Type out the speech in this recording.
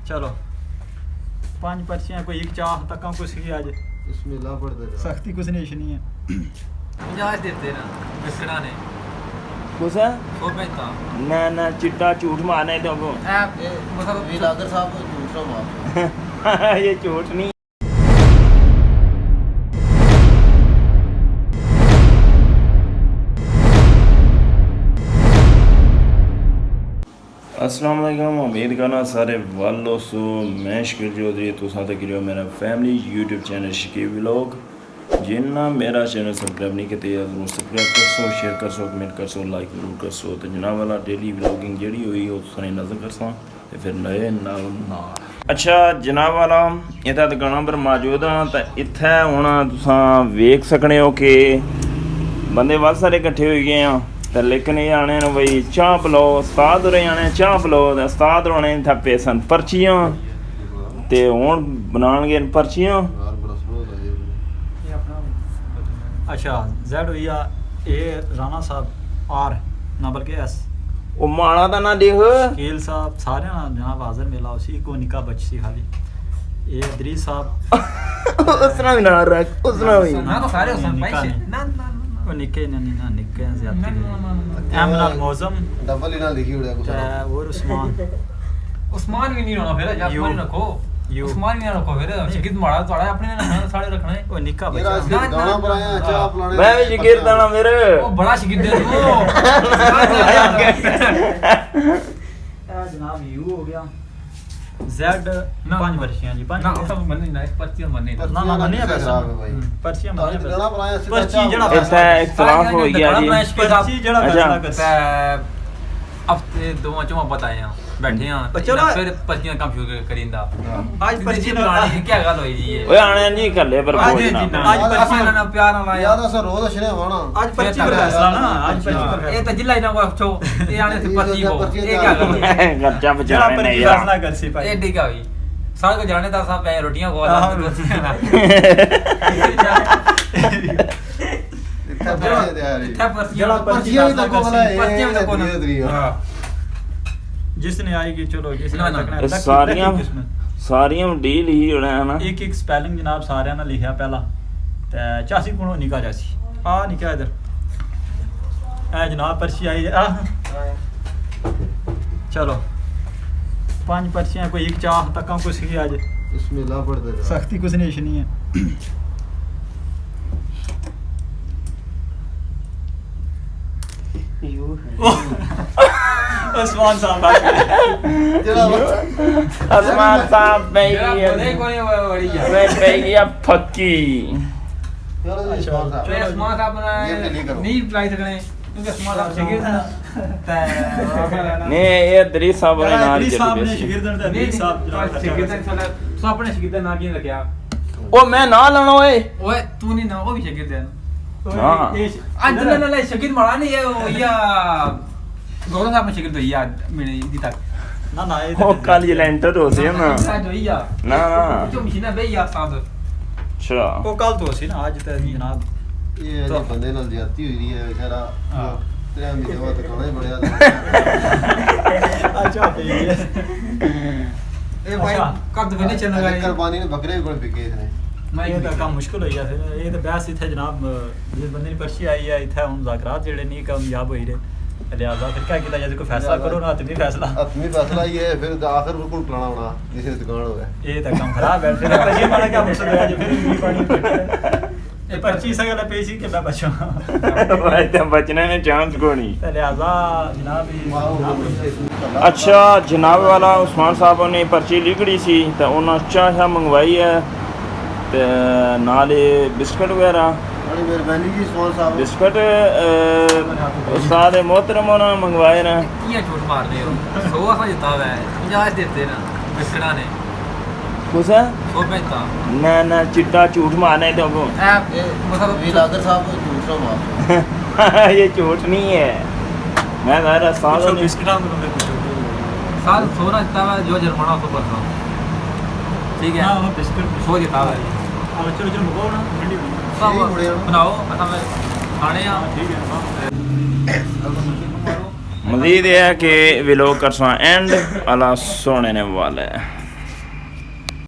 चलो 5 पर्चियां कोई एक चाह तक कुछ की आज बिस्मिल्लाह पढ़ दे सख्ती कुछ नहीं है 50 देते ना बिस्कड़ा ने कुछ है वो पैसा ना चिट्टा झूठ मारना है तो मतलब वीलागर साहब को झूठ मार ये झूठ नहीं। अस्सलाम वालेकुम, उम्मीद करना सारे वालों सो मैं शकील चौधरी तो साथ गिरो मेरा family YouTube channel Shakeel vlog जिन्ना मेरा चैनल सब्सक्राइब नहीं किया जरूर सब्सक्राइब कर सो शेयर कर सो कमेंट कर सो लाइक जरूर कर सो तो जनाब वाला डेली व्लॉगिंग जी हुई वो सारी नजर कर सा तो फिर नए ना अच्छा जनाब वाला इतना दुकाना पर मौजूद हाँ तो इत्थे हूँ तुसा वेख सकने हो कि बंदे बहुत सारे इकट्ठे हो गए हैं तो लेकिन ये आने न बई चाह पिलो उस्ताद होरें आने चाह पिलो तो उस्ताद होने थप्पे सन पर्चियां ते हुण बनाणगे पर्चियां। अच्छा Z होइया ए राणा साहब R ना बल्कि S ओ माड़ा दा ना लिख शकील साहब सारे ना जनाब हाजिर मिला उसी को निका बच्ची खाली ये अदरीस साहब उसना भी ना रख उसना भी ना तो सारे उसमें पैसे ना वो निके ना निके ज्यादा एमनाल मौजम डबल इना लिखी उड़े कुछ और उस्मान भी नहीं होना फिर जब उस्मान रखो उस्मान नहीं रखो फिर शिकित मारा तो अपने ना सारे रखना है वो निका मेरा बच्चा गाना बनाया चाह पलाने मैं भी शिकिर दाना मेरे वो बड़ा शिकित दे वो जनाब यू हो गया Z 5 वर्षियां जी 5 ना सब मन नहीं ना पर्ची मन नहीं ना मन नहीं है पैसा है भाई पर्चियां आज मन गाना बनाया सीधा पर्ची जड़ा ऐसा इख्तिलाफ हो गया जी पर्ची जड़ा फैसला कर हफ्ते दो चों बताए हैं बैठे हैं चलो फिर पर्चियां काम शुरू करिंदा आज पर्ची बनानी क्या गल होई जी ये ओए आने जी कल्ले पर आज बोझ ना आज पर्ची ना प्यार ना लाया याद अस रोज छने वाना आज पर्ची पर फैसला ना आज पर्ची पर ये तो जिला ही ना को छो ये आने से पर्ची को ये क्या गल है खर्चा जड़ा बचाने पर्ची नहीं फैसला यार कर सी ये भाई ठीक है भाई सारे को जाने ता साहब पे रोटियां खवा इतना पैसे दे यार इतना जड़ा पर्ची पर्ची पर्चियां भी तो कोला पर्चियां भी तो कोला हां जिसने आएगी चलो जिसने ना, तकना सारियां डील ही होना है ना एक एक स्पेलिंग जनाब सारे ने लिखा पहला ते 84 गुणो निका जासी आ निका इधर ए जनाब पर्ची आई आ चलो 5 पर्चियां कोई एक चाह तक कुछ की आज बिस्मिल्लाह पढ़ दे सख्ती कुछ नहीं है उस्मान साहब आसमान साहब पे नहीं कोई बड़ी है मैं पे गया फक्की तो स्मार्ट साहब बनाए नहीं अप्लाई सकने क्योंकि स्मार्ट साहब शिगिर ने ये दरीस साहब ने नाल अदरीस साहब ने चली शिगिर्दन दा अदरीस साहब शिगिर तो अपने शिगिर ना की रखया ओ मैं ना लाना ओए ओए तू नहीं ना वो भी शिगिर दे हाँ। आज ना शिगिर मारा नहीं है या गौरव साहब ने शिगिर तो या मेरे दी तक ना ना ये ओ कल ये लेंटर हो से ना जो या ना ना जो मशीना बे या साहब अच्छा वो कल तो सी ना आज तो जनाब ये जो बंदे नाल ज्यादती हुई रही है बेचारा हां तेरा मेरे बात खाना ही बढ़िया अच्छा पे ए भाई कद भी नहीं चलने वाली कुर्बानी ने बकरे भी बड़े बिके इसने ये तो काम मुश्किल हो गया फिर ये तो बहस इथे जनाब जिस बंदे ने पर्ची आई है इथे हम मुज़ाकरात जेड़े नहीं कामयाब होई रहे लिहाजा फिर क्या किया जाए कोई फैसला करो ना आदमी फैसला आदमी फैसला ये है फिर आखिर बिल्कुल पुराना होना जिसे दुकान हो गया ये तो काम खराब है फिर पर्ची मारा क्या मकसद है फिर भी पानी ये पर्ची से गला पैसे के मैं बचूं भाई तो बचने में चांस को नहीं तो लिहाजा जनाब अच्छा जनाब वाला उस्मान साहब ने पर्ची लिखड़ी सी तो उन्होंने चाह मंगवाई है ते नाले बिस्कुट वगैरह बड़ी मेहरबानी जी उस्मान साहब बिस्कुट उस्ताद मोहतरम ने मंगवाए ना ये झूठ मार रहे हो 100 सा जिता है 50 देते ना बिस्कड़ा ने कुछ है 100 पैसा ना चिट्टा झूठ मारना है तो मतलब वीलागर साहब को झूठ मार ये झूठ नहीं है मैं मेरा साल बिस्किट में कुछ साल 100 ना जिता है जो जुर्माना 100% ठीक है हां बिस्किट 100 जिता है चलो चलो मुको ना ठंडी सब बनाओ मतलब खाने या ठीक है मजीद यह है कि व्लॉग कर एंड अल्लाह सोने ने वाला है।